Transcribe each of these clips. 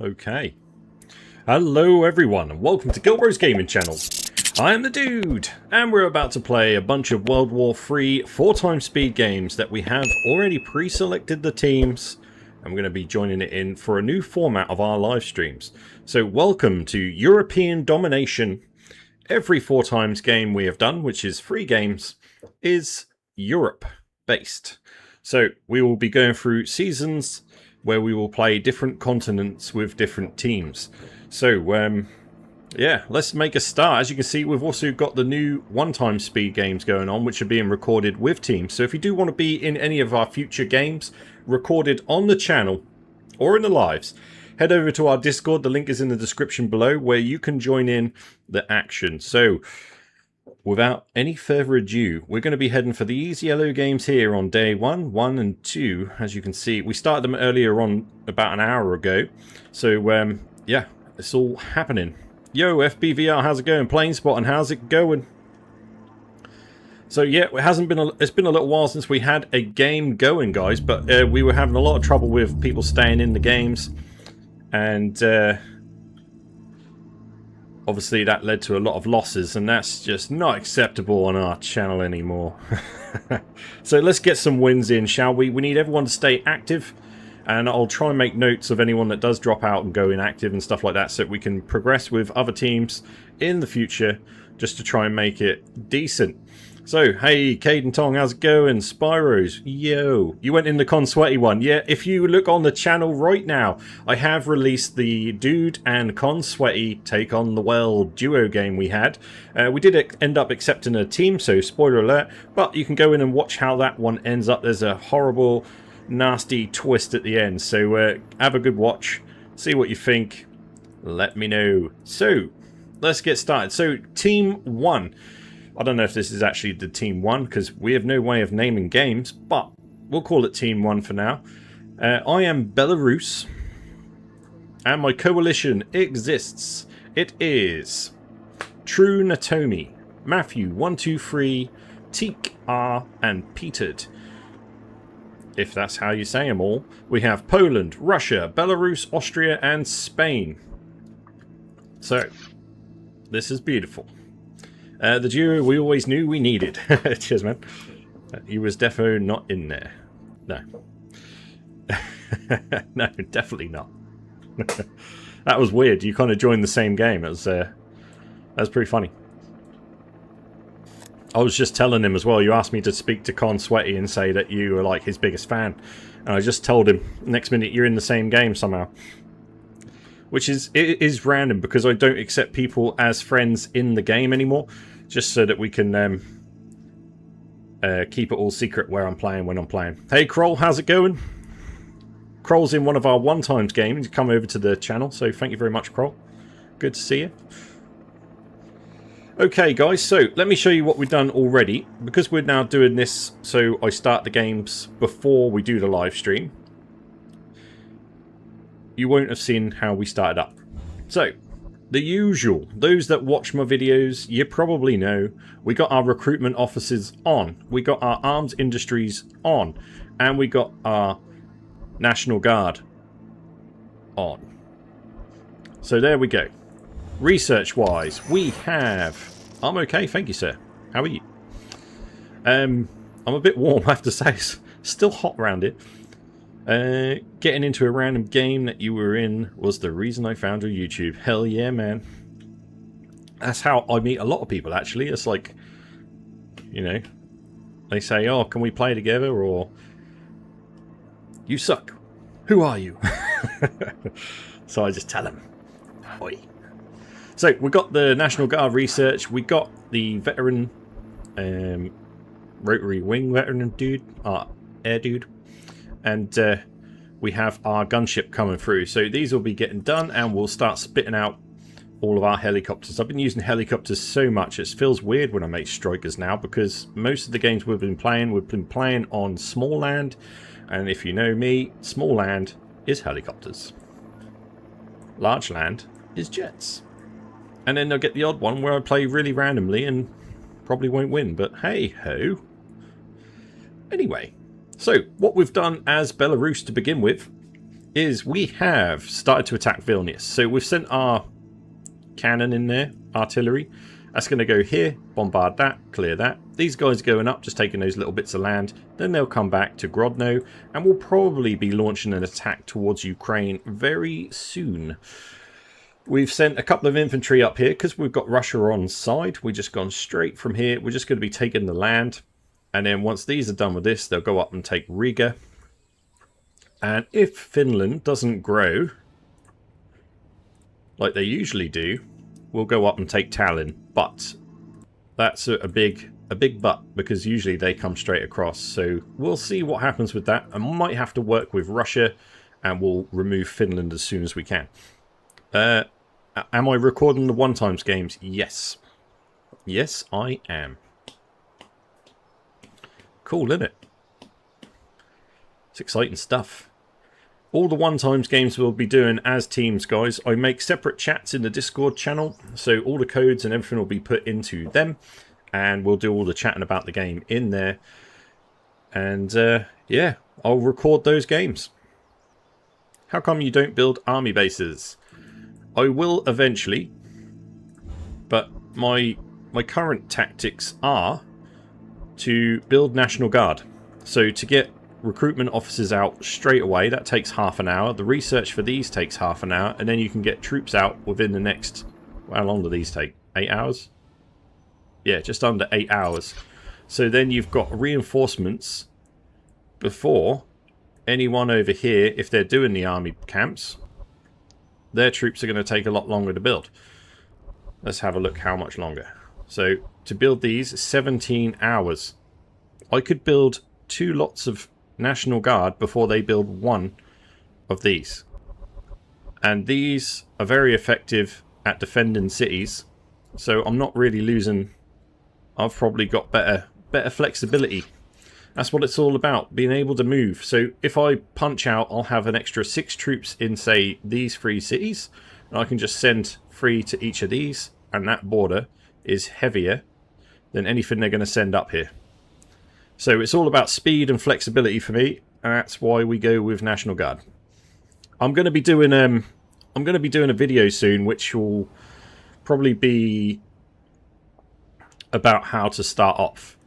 Okay. Hello everyone and welcome to GilBroz Gaming Channel. I am the Dude and we're about to play a bunch of World War 3 4x speed games that we have already pre-selected the teams and we're going to be joining it in for a new format of our live streams. So welcome to European Domination. Every 4x game we have done, which is 3 games, is Europe based. So we will be going through seasons where we will play different continents with different teams. So, yeah, let's make a start. As you can see, we've also got the new 1x speed games going on, which are being recorded with teams. So if you do want to be in any of our future games recorded on the channel or in the lives, head over to our Discord. The link is in the description below where you can join in the action. So without any further ado, we're going to be heading for the Easy Yellow games here on day 1 and 2. As you can see, we started them earlier on about an hour ago. So, yeah, it's all happening. Yo, FBVR, how's it going? Playing Spot, and how's it going? So, yeah, it's been a little while since we had a game going, guys. But we were having a lot of trouble with people staying in the games. And obviously that led to a lot of losses, and that's just not acceptable on our channel anymore. So let's get some wins in, shall we? We need everyone to stay active, and I'll try and make notes of anyone that does drop out and go inactive and stuff like that, so we can progress with other teams in the future, just to try and make it decent. So, hey, Caden Tong, how's it going? Spyros, yo. You went in the Con Sweaty one. Yeah, if you look on the channel right now, I have released the Dude and Con Sweaty Take on the World duo game we had. We did end up accepting a team, so spoiler alert, but you can go in and watch how that one ends up. There's a horrible, nasty twist at the end, so have a good watch. See what you think. Let me know. So, let's get started. So, Team 1. I don't know if this is actually the Team 1 because we have no way of naming games, but we'll call it Team 1 for now. I am Belarus, and my coalition exists. It is True Natomi, Matthew 123, Teak R, and Petered. If that's how you say them all. We have Poland, Russia, Belarus, Austria, and Spain. So, this is beautiful. The duo we always knew we needed. Cheers, man. He was defo not in there. No. No, definitely not. That was weird. You kind of joined the same game. That was pretty funny. I was just telling him as well. You asked me to speak to Con Sweaty and say that you were like his biggest fan. And I just told him, next minute you're in the same game somehow. Which it is random because I don't accept people as friends in the game anymore. Just so that we can keep it all secret where I'm playing when I'm playing. Hey Kroll, how's it going? Kroll's in one of our 1x games. Come over to the channel, so thank you very much, Kroll. Good to see you. Okay guys, so let me show you what we've done already. Because we're now doing this so I start the games before we do the live stream, you won't have seen how we started up. So, the usual. Those that watch my videos, you probably know. We got our recruitment officers on. We got our arms industries on. And we got our National Guard on. So there we go. Research-wise, we have... I'm okay, thank you, sir. How are you? I'm a bit warm, I have to say. It's still hot around here. Getting into a random game that you were in was the reason I found your YouTube. Hell yeah, man. That's how I meet a lot of people, actually. It's like, you know, they say, oh, can we play together? Or, you suck. Who are you? So I just tell them. Oi. So, we got the National Guard research. We got the veteran, rotary wing veteran dude, air dude. And we have our gunship coming through. So these will be getting done and we'll start spitting out all of our helicopters. I've been using helicopters so much it feels weird when I make strikers now because most of the games we've been playing on small land. And if you know me, small land is helicopters. Large land is jets. And then they'll get the odd one where I play really randomly and probably won't win. But hey ho. Anyway. So, what we've done as Belarus to begin with is we have started to attack Vilnius. So we've sent our cannon in there, artillery. That's going to go here, bombard that, clear that. These guys going up, just taking those little bits of land. Then they'll come back to Grodno, and we'll probably be launching an attack towards Ukraine very soon. We've sent a couple of infantry up here because we've got Russia on side. We've just gone straight from here. We're just going to be taking the land. And then once these are done with this, they'll go up and take Riga. And if Finland doesn't grow like they usually do, we'll go up and take Tallinn. But that's a big but, because usually they come straight across. So we'll see what happens with that. I might have to work with Russia, and we'll remove Finland as soon as we can. Am I recording the one-times games? Yes. Yes, I am. Cool, isn't it? It's exciting stuff. All the one-times games we'll be doing as teams, guys. I make separate chats in the Discord channel, so all the codes and everything will be put into them, and we'll do all the chatting about the game in there. And yeah, I'll record those games. How come you don't build army bases? I will eventually, but my current tactics are to build National Guard. So to get recruitment officers out straight away, that takes half an hour. The research for these takes half an hour, and then you can get troops out within the next, how long do these take? 8 hours? Yeah, just under 8 hours. So then you've got reinforcements before anyone over here, if they're doing the army camps, their troops are going to take a lot longer to build. Let's have a look how much longer. So to build these, 17 hours. I could build 2 lots of National Guard before they build 1 of these. And these are very effective at defending cities. So I'm not really losing. I've probably got better flexibility. That's what it's all about, being able to move. So if I punch out, I'll have an extra 6 troops in, say, these 3 cities. And I can just send 3 to each of these. And that border is heavier than anything they're going to send up here. So it's all about speed and flexibility for me. And that's why we go with National Guard. I'm going to be doing a video soon, which will probably be about how to start off.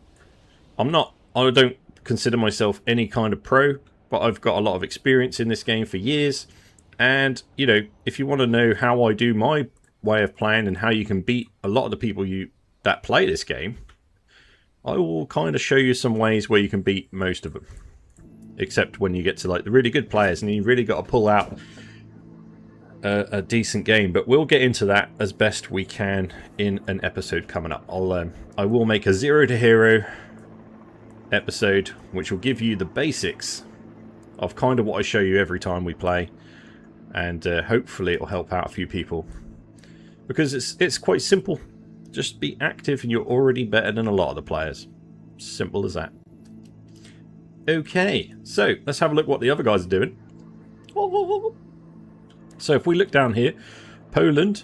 I don't consider myself any kind of pro, but I've got a lot of experience in this game for years. And, you know, if you want to know how I do my way of playing and how you can beat a lot of the people that play this game, I will kind of show you some ways where you can beat most of them. Except when you get to, like, the really good players, and you've really got to pull out a decent game. But we'll get into that as best we can in an episode coming up. I will make a Zero to Hero episode, which will give you the basics of kind of what I show you every time we play, and hopefully it'll help out a few people, because it's quite simple. Just be active and you're already better than a lot of the players. Simple as that. Okay, so let's have a look what the other guys are doing. So if we look down here, Poland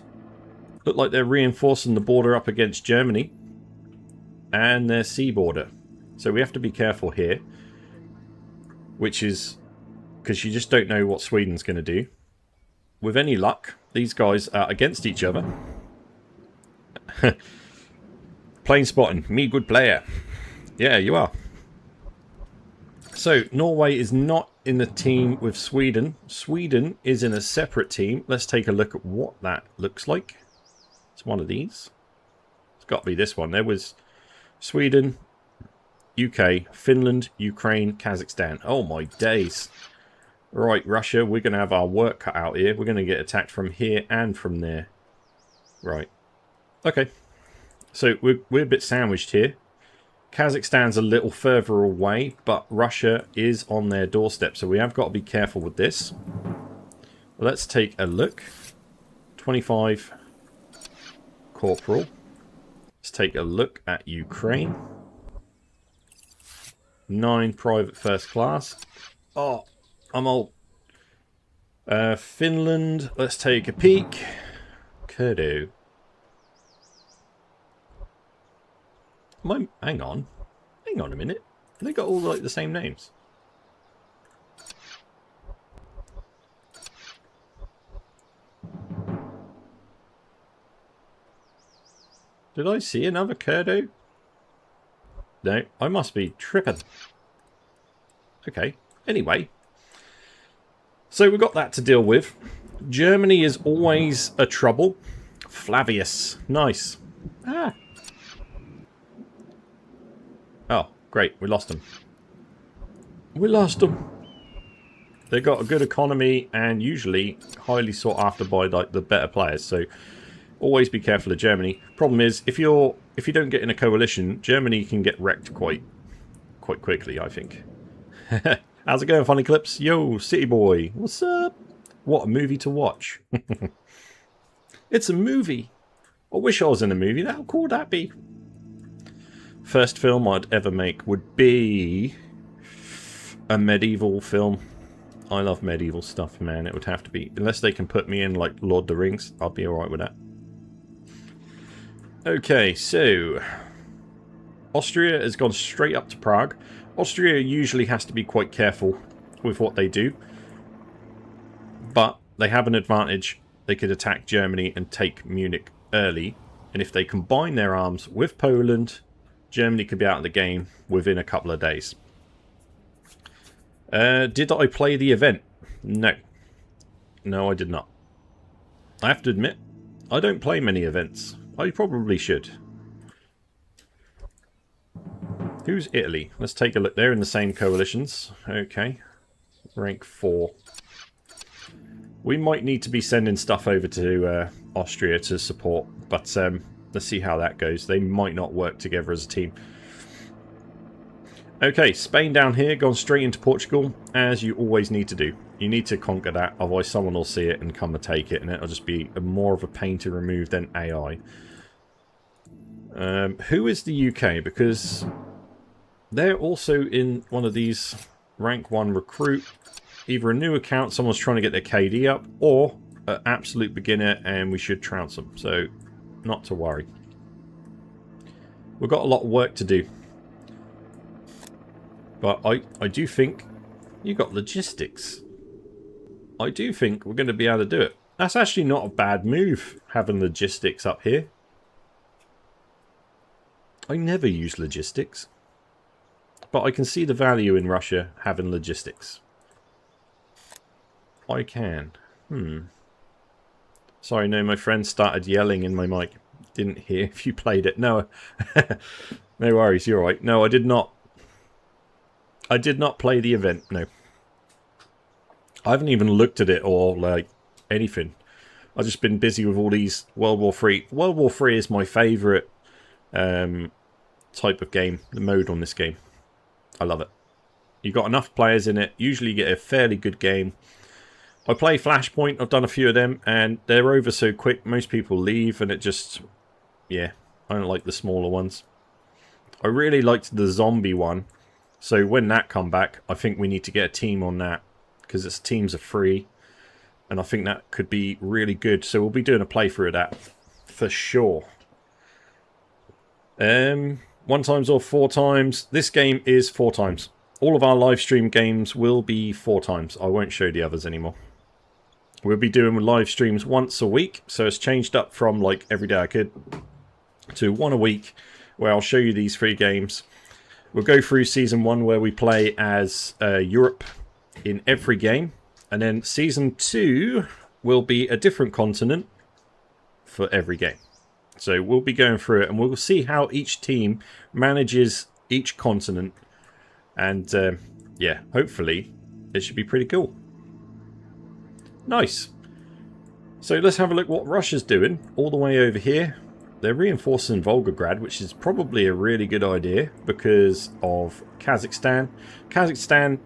look like they're reinforcing the border up against Germany and their sea border. So we have to be careful here, which is because you just don't know what Sweden's going to do. With any luck, these guys are against each other. Plain spotting. Me good player. Yeah, you are. So Norway is not in the team with Sweden. Sweden is in a separate team. Let's take a look at what that looks like. It's one of these. It's got to be this one. There was Sweden, UK, Finland, Ukraine, Kazakhstan. Oh my days. Right, Russia, we're going to have our work cut out here. We're going to get attacked from here and from there. Right. Okay. So we're a bit sandwiched here. Kazakhstan's a little further away, but Russia is on their doorstep, so we have got to be careful with this. Let's take a look. 25 corporal. Let's take a look at Ukraine. 9 private first class. Oh, I'm old. Finland, let's take a peek. Kurdu. Hang on a minute. They got all like the same names. Did I see another Kurdo? No, I must be tripping. Okay, anyway. So we've got that to deal with. Germany is always a trouble. Flavius. Nice. Ah. Oh, great. We lost them. We lost them. They got a good economy and usually highly sought after by like the better players. So always be careful of Germany. Problem is, if you don't get in a coalition, Germany can get wrecked quite quickly, I think. How's it going, Funny Clips? Yo, City Boy. What's up? What a movie to watch. It's a movie. I wish I was in a movie. How cool would that be? First film I'd ever make would be a medieval film. I love medieval stuff, man. It would have to be. Unless they can put me in, like, Lord of the Rings, I'll be alright with that. Okay, so Austria has gone straight up to Prague. Austria usually has to be quite careful with what they do. But they have an advantage. They could attack Germany and take Munich early. And if they combine their arms with Poland, Germany could be out of the game within a couple of days. Did I play the event? No. No, I did not. I have to admit, I don't play many events. I probably should. Who's Italy? Let's take a look. They're in the same coalitions. Okay. Rank 4. We might need to be sending stuff over to Austria to support. But let's see how that goes. They might not work together as a team. Okay, Spain down here, gone straight into Portugal, as you always need to do. You need to conquer that, otherwise someone will see it and come and take it, and it'll just be more of a pain to remove than AI. Who is the UK? Because they're also in one of these rank 1 recruit. Either a new account, someone's trying to get their KD up, or an absolute beginner and we should trounce them. So, not to worry. We've got a lot of work to do. But I do think you got logistics. I do think we're going to be able to do it. That's actually not a bad move, having logistics up here. I never use logistics. But I can see the value in Russia having logistics. I can. Sorry, no, my friend started yelling in my mic. Didn't hear if you played it. No. No worries, you're right. No, I did not. I did not play the event, no. I haven't even looked at it or, like, anything. I've just been busy with all these World War 3. World War 3 is my favourite type of game, the mode on this game. I love it. You've got enough players in it. Usually you get a fairly good game. I play Flashpoint. I've done a few of them, and they're over so quick. Most people leave, and it just... Yeah, I don't like the smaller ones. I really liked the zombie one. So when that come back, I think we need to get a team on that. Because its teams are free. And I think that could be really good. So we'll be doing a playthrough of that. For sure. 1 times or 4 times. This game is 4 times. All of our live stream games will be 4 times. I won't show the others anymore. We'll be doing live streams once a week. So it's changed up from like every day I could to 1 a week. Where I'll show you these 3 games. We'll go through Season 1 where we play as Europe in every game. And then Season 2 will be a different continent for every game. So we'll be going through it and we'll see how each team manages each continent. And yeah, hopefully it should be pretty cool. Nice. So let's have a look what Russia's doing all the way over here. They're reinforcing Volgograd, which is probably a really good idea because of Kazakhstan. Kazakhstan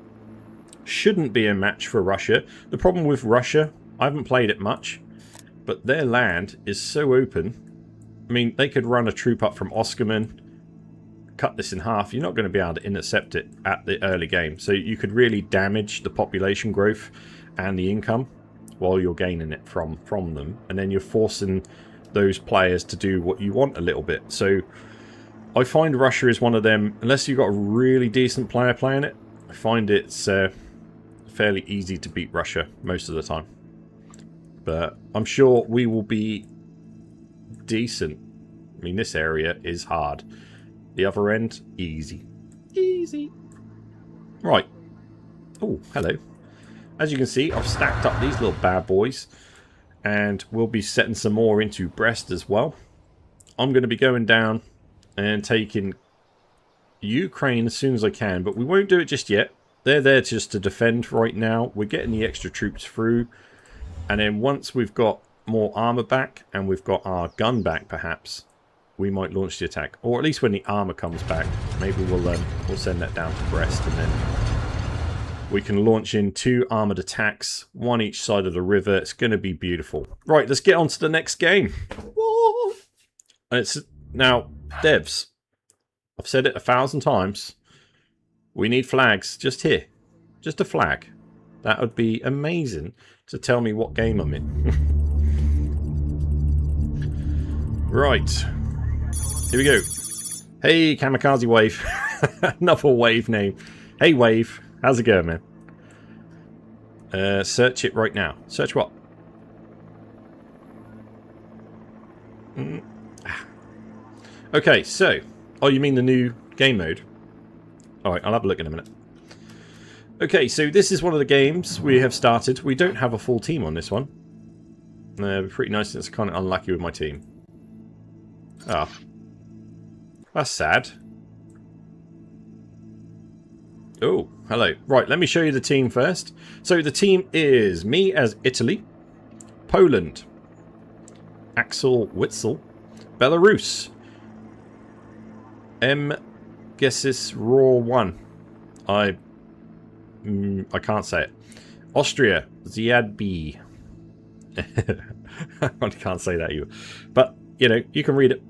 shouldn't be a match for Russia. The problem with Russia, I haven't played it much, but their land is so open. I mean, they could run a troop up from Oskerman, cut this in half. You're not going to be able to intercept it at the early game. So you could really damage the population growth and the income while you're gaining it from them. And then you're forcing those players to do what you want a little bit. So I find Russia is one of them, unless you've got a really decent player playing it, I find it's fairly easy to beat Russia most of the time. But I'm sure we will be decent I mean, this area is hard. The other end, easy. Easy. Right. Oh, hello. As you can see, I've stacked up these little bad boys. And we'll be setting some more into Brest as well. I'm going to be going down and taking Ukraine as soon as I can. But we won't do it just yet. They're there just to defend right now. We're getting the extra troops through. And then once we've got more armor back and we've got our gun back, perhaps, we might launch the attack. Or at least when the armor comes back, maybe we'll send that down to Brest, and then we can launch in 2 armored attacks, 1 each side of the river. It's going to be beautiful. Right, let's get on to the next game. Whoa. It's now, devs, I've said it 1,000 times. We need flags just here. Just a flag. That would be amazing to tell me what game I'm in. Right. Here we go. Hey, Kamikaze Wave. Another wave name. Hey, Wave. How's it going, man? Search it right now. Search what? Okay, so... Oh, you mean the new game mode? Alright, I'll have a look in a minute. Okay, so this is one of the games we have started. We don't have a full team on this one. Pretty nice. It's kind of unlucky with my team. Ah. That's sad. Oh, hello. Right, let me show you the team first. So the team is me as Italy, Poland, Axel Witzel, Belarus, Gesis Raw 1. I can't say it. Austria, Ziad B. I can't say that either. But, you know, you can read it.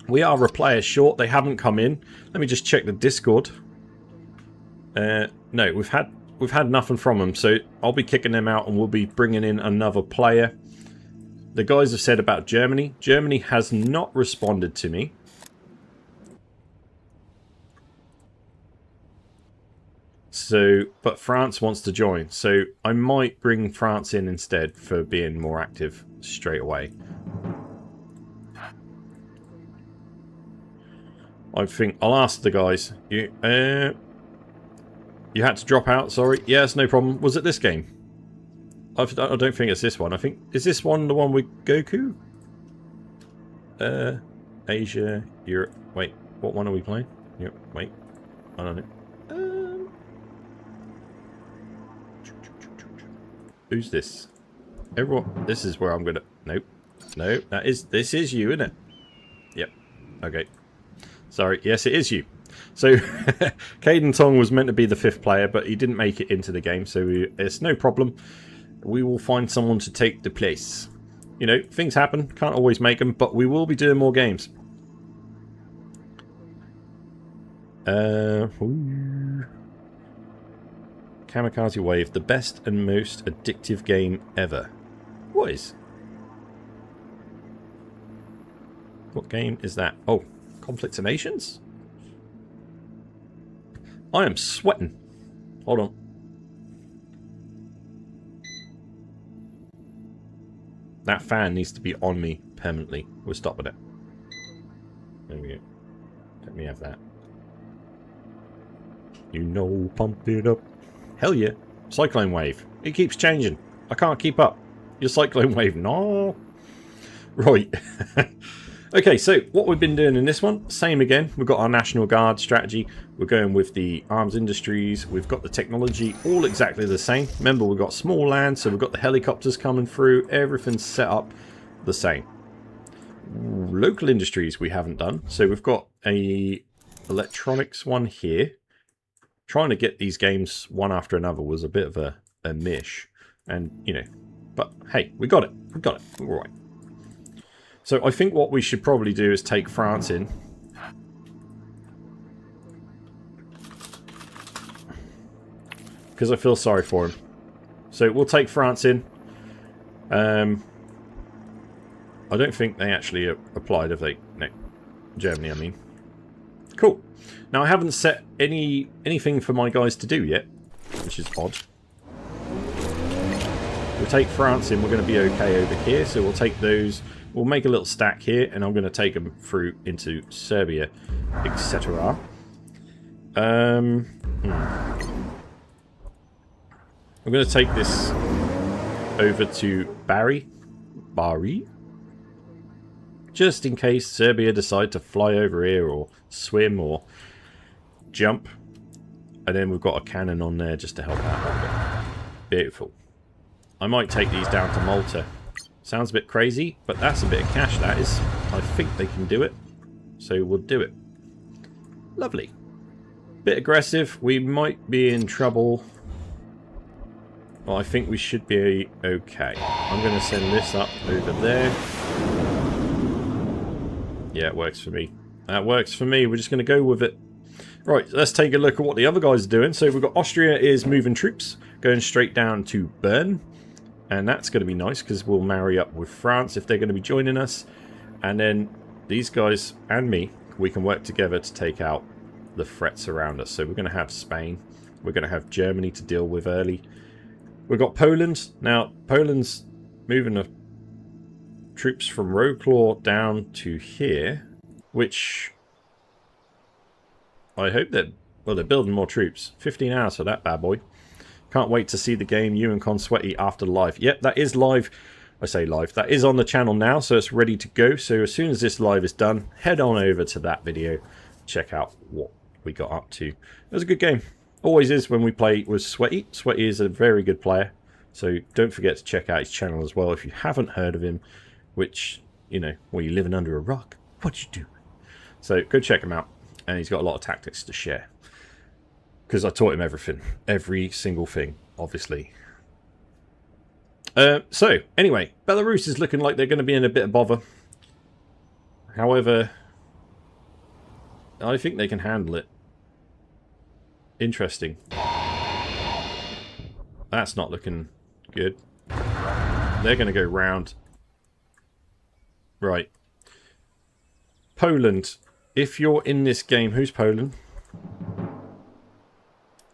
We are a player short. They haven't come in. Let me just check the Discord. No, we've had nothing from them. So I'll be kicking them out and we'll be bringing in another player. The guys have said about Germany. Germany has not responded to me. So, but France wants to join, so I might bring France in instead for being more active straight away. I think I'll ask the guys. You had to drop out. Sorry. Yes, no problem. Was it this game? I don't think it's this one. I think is this one the one with Goku? Asia, Europe. Wait, what one are we playing? Europe. Wait, I don't know. Who's this? Everyone. This is where I'm gonna. Nope. No, this is you, isn't it? Yep. Okay. Sorry. Yes, it is you. So, Caden Tong was meant to be the 5th player, but he didn't make it into the game, so it's no problem. We will find someone to take the place. You know, things happen. Can't always make them, but we will be doing more games. Kamikaze Wave, the best and most addictive game ever. What is? What game is that? Oh, Conflict of Nations? I am sweating. Hold on. That fan needs to be on me permanently. We'll stop with it. There we go. Let me have that. You know, pump it up. Hell yeah. Cyclone Wave. It keeps changing. I can't keep up. Your Cyclone Wave. No. Right. Okay, so what we've been doing in this one, same again. We've got our National Guard strategy. We're going with the arms industries. We've got the technology, all exactly the same. Remember, we've got small land, so we've got the helicopters coming through. Everything's set up the same. Local industries we haven't done. So we've got a electronics one here. Trying to get these games one after another was a bit of a mish. And, you know, but hey, we got it. We got it. All right. So I think what we should probably do is take France in. Because I feel sorry for him. So we'll take France in. I don't think they actually applied, have they? No. Germany, I mean. Cool. Now I haven't set anything for my guys to do yet, which is odd. We'll take France in. We're going to be okay over here, so we'll take those we'll make a little stack here, and I'm going to take them through into Serbia, etc. I'm going to take this over to Bari, just in case Serbia decide to fly over here or swim or jump. And then we've got a cannon on there just to help out. Beautiful. I might take these down to Malta. Sounds a bit crazy, but that's a bit of cash, that is. I think they can do it, so we'll do it. Lovely. Bit aggressive. We might be in trouble. Well, I think we should be okay. I'm going to send this up over there. Yeah, it works for me. That works for me. We're just going to go with it. Right, let's take a look at what the other guys are doing. So we've got Austria is moving troops, going straight down to Bern. And that's going to be nice, because we'll marry up with France if they're going to be joining us. And then these guys and me, we can work together to take out the threats around us. So we're going to have Spain. We're going to have Germany to deal with early. We've got Poland. Now, Poland's moving the troops from Wrocław down to here, which I hope that, well, they're building more troops. 15 hours for that bad boy. Can't wait to see the game, you and Consuetti after live. Yep, that is live. I say live. That is on the channel now, so it's ready to go. So as soon as this live is done, head on over to that video. Check out what we got up to. It was a good game. Always is when we play with Sweaty. Sweaty is a very good player. So don't forget to check out his channel as well if you haven't heard of him. Which, you know, well, you're living under a rock. What you do? So go check him out. And he's got a lot of tactics to share. Because I taught him everything. Every single thing, obviously. So, anyway. Belarus is looking like they're going to be in a bit of bother. However, I think they can handle it. Interesting. That's not looking good. They're going to go round. Right. Poland. If you're in this game, who's Poland?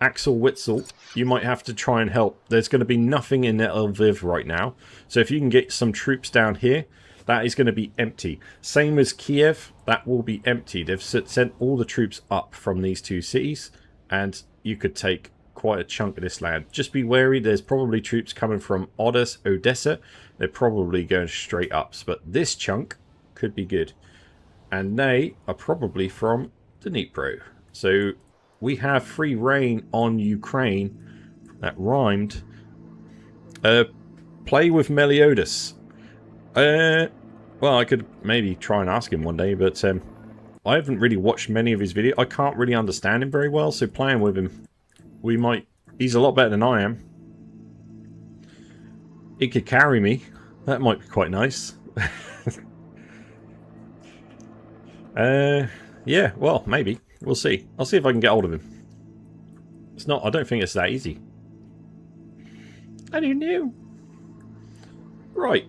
Axel Witzel. You might have to try and help. There's going to be nothing in Lviv right now. So if you can get some troops down here, that is going to be empty. Same as Kiev, that will be empty. They've sent all the troops up from these two cities, and you could take quite a chunk of this land. Just be wary, there's probably troops coming from Odessa. They're probably going straight up, but this chunk could be good. And they are probably from Dnipro. So we have free reign on Ukraine. That rhymed. Play with Meliodas. Well, I could maybe try and ask him one day, but I haven't really watched many of his videos. I can't really understand him very well, so playing with him, we might... He's a lot better than I am. He could carry me. That might be quite nice. Yeah, well, maybe. We'll see. I'll see if I can get hold of him. It's not... I don't think it's that easy. I don't know. Right.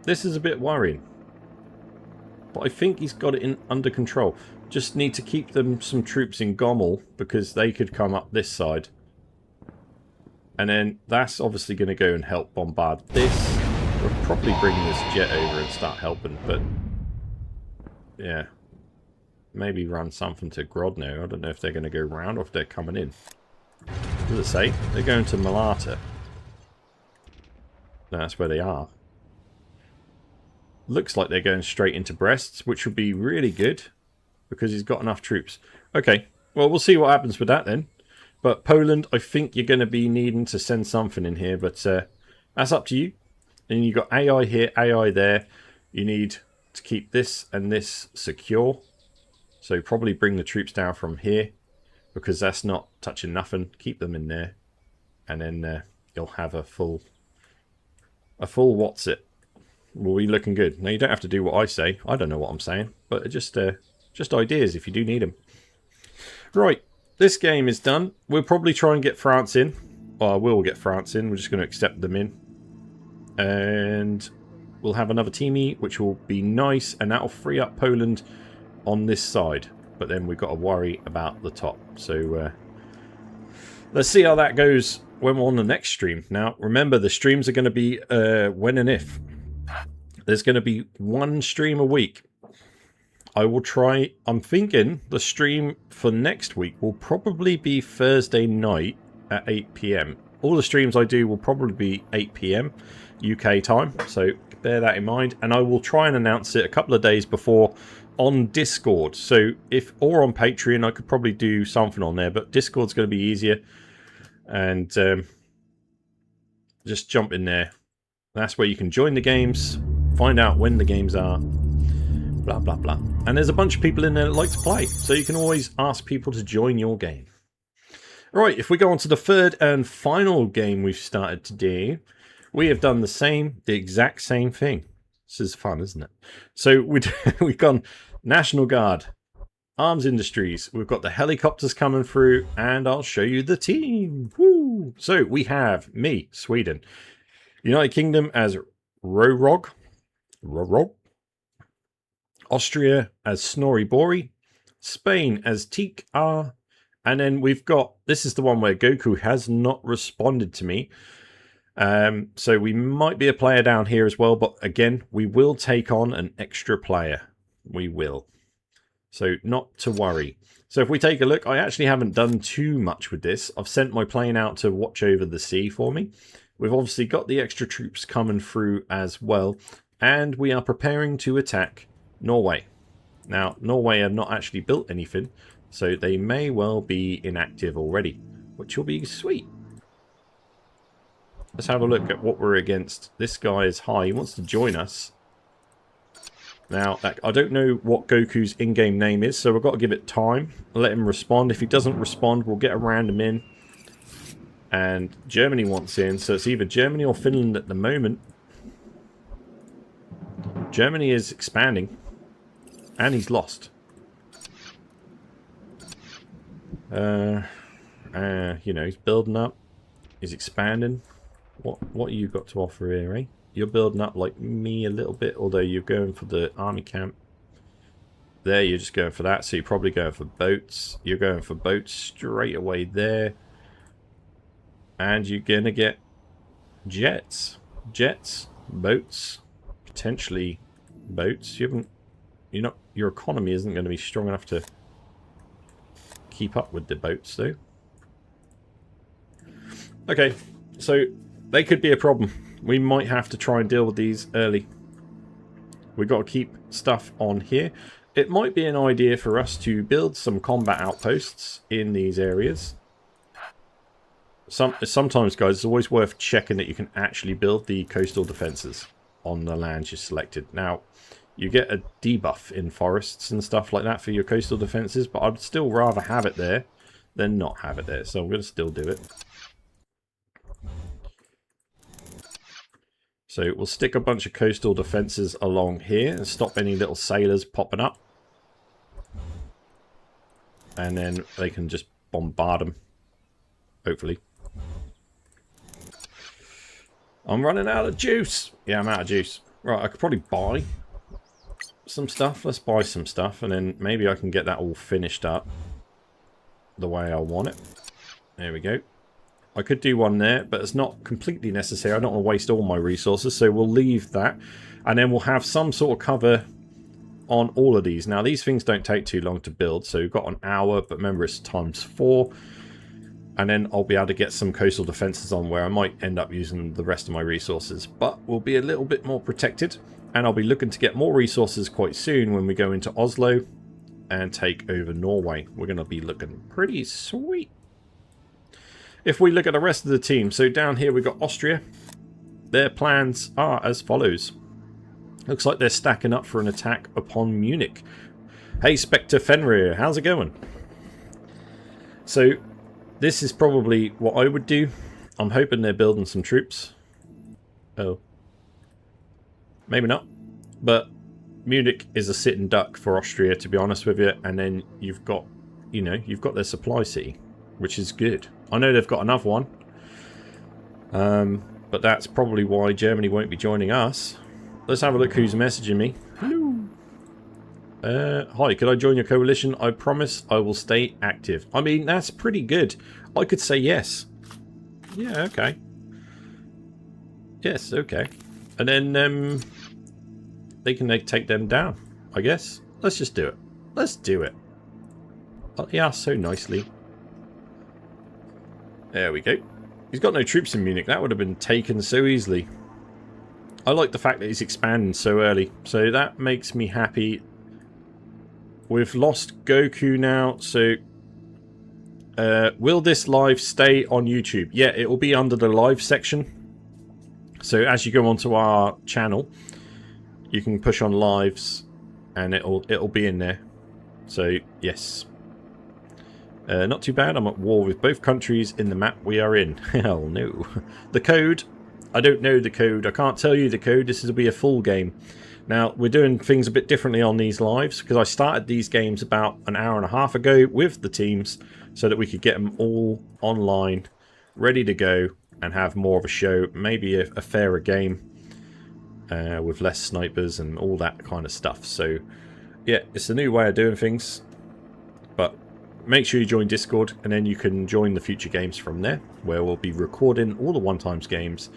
This is a bit worrying. But I think he's got it under control. Just need to keep them some troops in Gomel, because they could come up this side. And then that's obviously going to go and help bombard this. We'll probably bring this jet over and start helping, but... yeah. Maybe run something to Grodno. I don't know if they're going to go round or if they're coming in. What does it say? They're going to Malata. No, that's where they are. Looks like they're going straight into Brest, which would be really good, because he's got enough troops. Okay, well, we'll see what happens with that then. But Poland, I think you're going to be needing to send something in here, but that's up to you. And you've got AI here, AI there. You need to keep this and this secure. So probably bring the troops down from here, because that's not touching nothing. Keep them in there. And then you'll have a full what's it. Will be looking good. Now, you don't have to do what I say. I don't know what I'm saying. But just ideas if you do need them. Right. This game is done. We'll probably try and get France in. Well, I will get France in. We're just going to accept them in. And we'll have another teamie, which will be nice. And that will free up Poland on this side. But then we've got to worry about the top. So, Let's see how that goes when we're on the next stream. Now, remember, the streams are going to be when and if. There's going to be one stream a week. I will try. I'm thinking the stream for next week will probably be Thursday night at 8 PM. All the streams I do will probably be 8 PM UK time, so bear that in mind. And I will try and announce it a couple of days before on Discord. So or on Patreon, I could probably do something on there, but Discord's going to be easier. And just jump in there. That's where you can join the games, find out when the games are, blah blah blah. And there's a bunch of people in there that like to play, so you can always ask people to join your game. Right, if we go on to the third and final game we've started today, we have done the exact same thing. This is fun, isn't it? So we've gone National Guard, Arms Industries, we've got the helicopters coming through, and I'll show you the team. Woo! So we have me, Sweden, United Kingdom as Rorog, Austria as Snorri Bori, Spain as Teak R, and then we've got, this is the one where Goku has not responded to me. So we might be a player down here as well, but again, we will take on an extra player. We will. So not to worry. So if we take a look, I actually haven't done too much with this. I've sent my plane out to watch over the sea for me. We've obviously got the extra troops coming through as well. And we are preparing to attack Norway. Now, Norway have not actually built anything, so they may well be inactive already, which will be sweet. Let's have a look at what we're against. This guy is high. He wants to join us. Now, I don't know what Goku's in-game name is, so we've got to give it time. Let him respond. If he doesn't respond, we'll get a random in. And Germany wants in, so it's either Germany or Finland at the moment. Germany is expanding. And he's lost. You know, he's building up. He's expanding. What you got to offer here, eh? You're building up like me a little bit, although you're going for the army camp. There, you're just going for that, so you're probably going for boats. You're going for boats straight away there. And you're going to get jets. Jets, boats, potentially boats. Your economy isn't going to be strong enough to keep up with the boats, though. Okay, so they could be a problem. We might have to try and deal with these early. We've got to keep stuff on here. It might be an idea for us to build some combat outposts in these areas. Sometimes, guys, it's always worth checking that you can actually build the coastal defenses on the lands you selected. Now, you get a debuff in forests and stuff like that for your coastal defenses, but I'd still rather have it there than not have it there, so I'm going to still do it. So we'll stick a bunch of coastal defenses along here and stop any little sailors popping up. And then they can just bombard them, hopefully. I'm running out of juice. Yeah, I'm out of juice. Right, I could probably buy some stuff. Let's buy some stuff, and then maybe I can get that all finished up the way I want it. There we go. I could do one there, but it's not completely necessary. I don't want to waste all my resources, so we'll leave that. And then we'll have some sort of cover on all of these. Now, these things don't take too long to build, so we've got an hour, but remember it's ×4. And then I'll be able to get some coastal defenses on where I might end up using the rest of my resources. But we'll be a little bit more protected, and I'll be looking to get more resources quite soon when we go into Oslo and take over Norway. We're going to be looking pretty sweet. If we look at the rest of the team, so down here we've got Austria. Their plans are as follows. Looks like they're stacking up for an attack upon Munich. Hey Spectre Fenrir, how's it going? So this is probably what I would do. I'm hoping they're building some troops. Oh. Maybe not. But Munich is a sitting duck for Austria, to be honest with you. And then you've got, you know, you've got their supply city, which is good. I know they've got another one. But that's probably why Germany won't be joining us. Let's have a look who's messaging me. Hello. Hi, could I join your coalition? I promise I will stay active. I mean, that's pretty good. I could say yes. Yeah, okay. Yes, okay. And then they can take them down, I guess. Let's just do it. Let's do it. Oh, yeah, so nicely. There we go. He's got no troops in Munich. That would have been taken so easily. I like the fact that he's expanding so early. So that makes me happy. We've lost Goku now. So will this live stay on YouTube? Yeah, it will be under the live section. So as you go onto our channel, you can push on lives and it'll be in there. So yes. Not too bad. I'm at war with both countries in the map we are in. Hell no. The code, I don't know the code. I can't tell you the code. This will be a full game. Now, we're doing things a bit differently on these lives because I started these games about an hour and a half ago with the teams so that we could get them all online, ready to go, and have more of a show, maybe a fairer game with less snipers and all that kind of stuff. So, yeah, it's a new way of doing things, but make sure you join Discord, and then you can join the future games from there, where we'll be recording all the one-times games,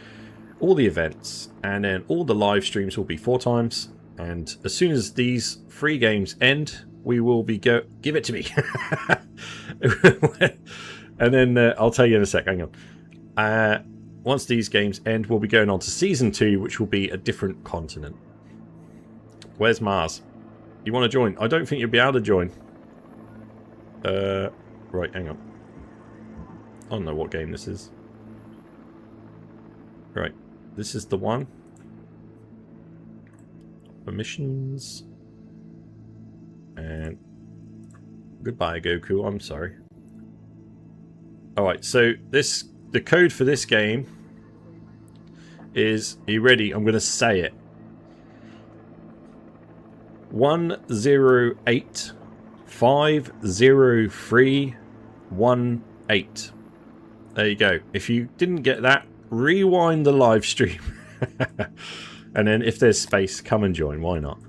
all the events, and then all the live streams will be 4 times. And as soon as these 3 games end, we will be give it to me. And then I'll tell you in a sec. Hang on. Once these games end, we'll be going on to Season 2, which will be a different continent. Where's Mars? You want to join? I don't think you'll be able to join. Right, hang on. I don't know what game this is. Right, this is the one. Permissions. And goodbye, Goku. I'm sorry. Alright, so the code for this game is, are you ready? I'm going to say it. 108503118. There you go. If you didn't get that, rewind the live stream. And then if there's space, come and join. Why not?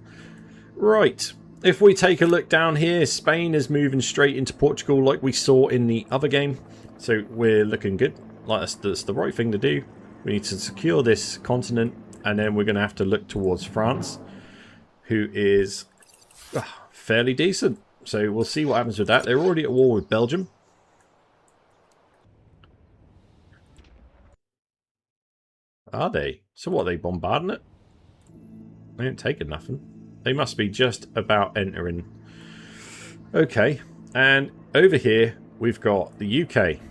Right. If we take a look down here, Spain is moving straight into Portugal like we saw in the other game. So we're looking good. Like that's the right thing to do. We need to secure this continent, and then we're going to have to look towards France, who is fairly decent. So we'll see what happens with that. They're already at war with Belgium. Are they? So what, are they bombarding it? They ain't taking nothing. They must be just about entering. Okay, and over here we've got the UK.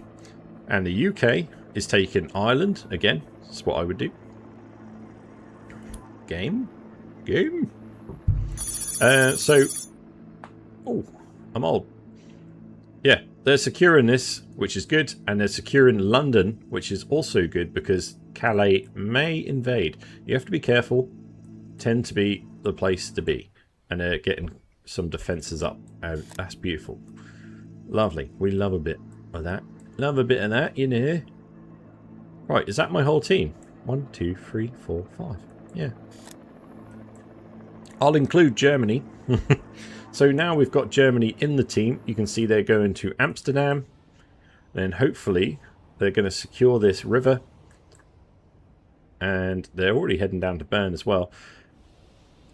And the UK is taking Ireland. Again, that's what I would do. Game. So, oh, I'm old. Yeah, they're securing this, which is good, and they're securing London, which is also good because Calais may invade. You have to be careful. Tend to be the place to be, and they're getting some defences up, and that's beautiful. Lovely. We love a bit of that. Love a bit of that, you know. Right, is that my whole team? 1, 2, 3, 4, 5. Yeah. I'll include Germany. So now we've got Germany in the team. You can see they're going to Amsterdam. Then hopefully they're going to secure this river. And they're already heading down to Bern as well.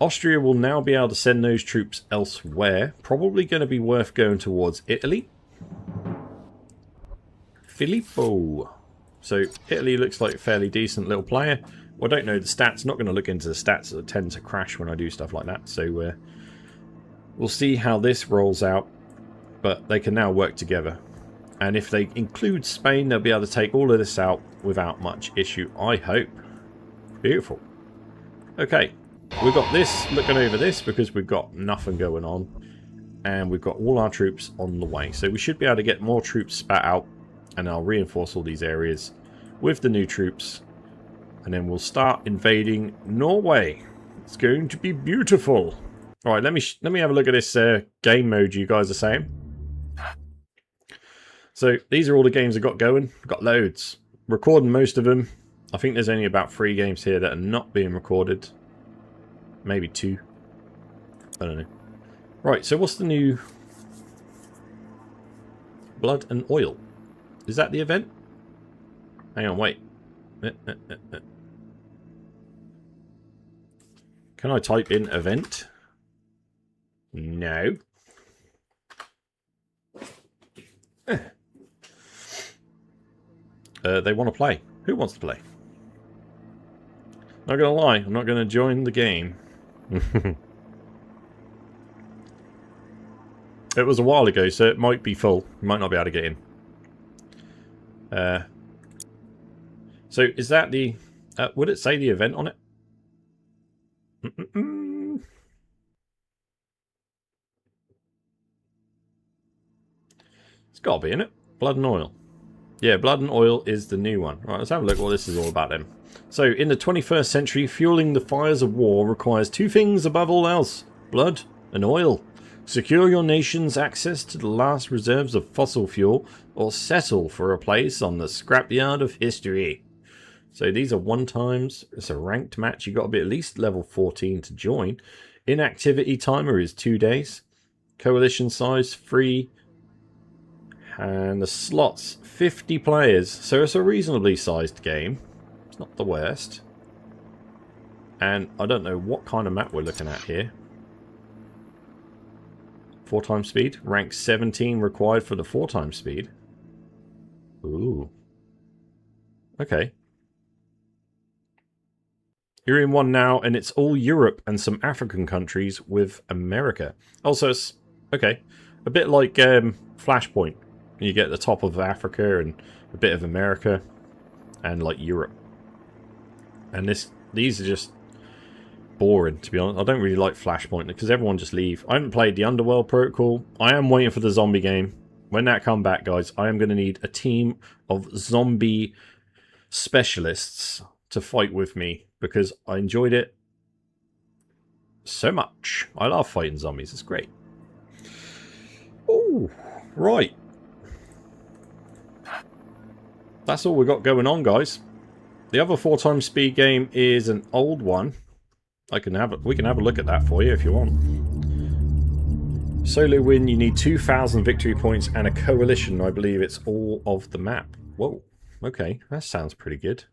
Austria will now be able to send those troops elsewhere. Probably going to be worth going towards Italy. Filippo. So Italy looks like a fairly decent little player. Well, I don't know the stats. Not going to look into the stats. That tend to crash when I do stuff like that. So we'll see how this rolls out. But they can now work together. And if they include Spain, they'll be able to take all of this out without much issue, I hope. Beautiful. Okay. We've got this looking over this because we've got nothing going on. And we've got all our troops on the way. So we should be able to get more troops spat out. And I'll reinforce all these areas with the new troops. And then we'll start invading Norway. It's going to be beautiful. Alright, let me have a look at this game mode you guys are saying. So these are all the games I've got going. I've got loads. Recording most of them. I think there's only about 3 games here that are not being recorded. Maybe 2. I don't know. Right, so what's the new... Blood and Oil. Is that the event? Hang on, wait. Can I type in event? No. They want to play. Who wants to play? Not gonna lie, I'm not gonna join the game. It was a while ago, so it might be full. You might not be able to get in. So is that the... would it say the event on it? It's got to be in it. Blood and oil. Yeah, blood and oil is the new one. Right, let's have a look what this is all about then. So, in the 21st century, fueling the fires of war requires two things above all else. Blood and oil. Secure your nation's access to the last reserves of fossil fuel, or settle for a place on the scrapyard of history. So these are one times. It's a ranked match. You've got to be at least level 14 to join. Inactivity timer is 2 days. Coalition size 3. And the slots 50 players. So it's a reasonably sized game. It's not the worst. And I don't know what kind of map we're looking at here. 4 times speed. Rank 17 required for the 4 times speed. Ooh. Okay. You're in one now, and it's all Europe and some African countries with America. Also, it's, okay, a bit like Flashpoint. You get the top of Africa and a bit of America and like Europe. And these are just boring, to be honest. I don't really like Flashpoint because everyone just leave. I haven't played the Underworld Protocol. I am waiting for the zombie game. When that comes back, guys, I am going to need a team of zombie specialists to fight with me because I enjoyed it so much. I love fighting zombies. It's great. Oh, right. That's all we got going on, guys. The other 4 times speed game is an old one. We can have a look at that for you if you want. Solo win, you need 2,000 victory points and a coalition. I believe it's all of the map. Whoa. Okay, that sounds pretty good.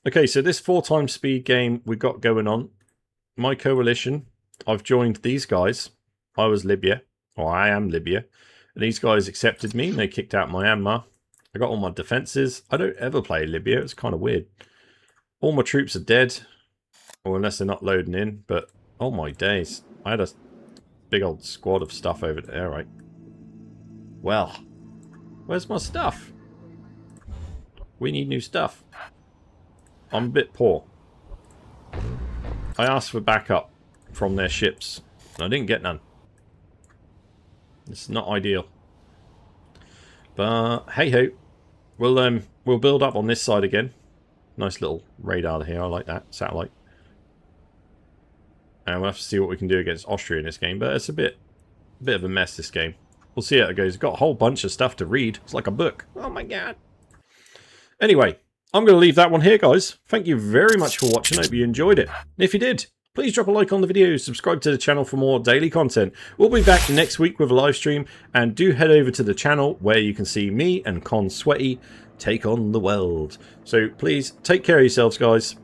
Okay, so this 4 times speed game we got going on. My coalition, I've joined these guys. I was Libya, or I am Libya. And these guys accepted me and they kicked out Myanmar. I got all my defenses. I don't ever play Libya. It's kind of weird. All my troops are dead. Or unless they're not loading in. But, oh my days. I had a big old squad of stuff over there, right? Well, where's my stuff? We need new stuff. I'm a bit poor. I asked for backup from their ships. And I didn't get none. It's not ideal. But hey ho. We'll build up on this side again. Nice little radar here. I like that. Satellite. And we'll have to see what we can do against Austria in this game. But it's a bit of a mess, this game. We'll see how it goes. It's got a whole bunch of stuff to read. It's like a book. Oh my god. Anyway, I'm going to leave that one here, guys. Thank you very much for watching. I hope you enjoyed it. And if you did, please drop a like on the video, subscribe to the channel for more daily content. We'll be back next week with a live stream, and do head over to the channel where you can see me and Con Sweaty take on the world. So please take care of yourselves, guys.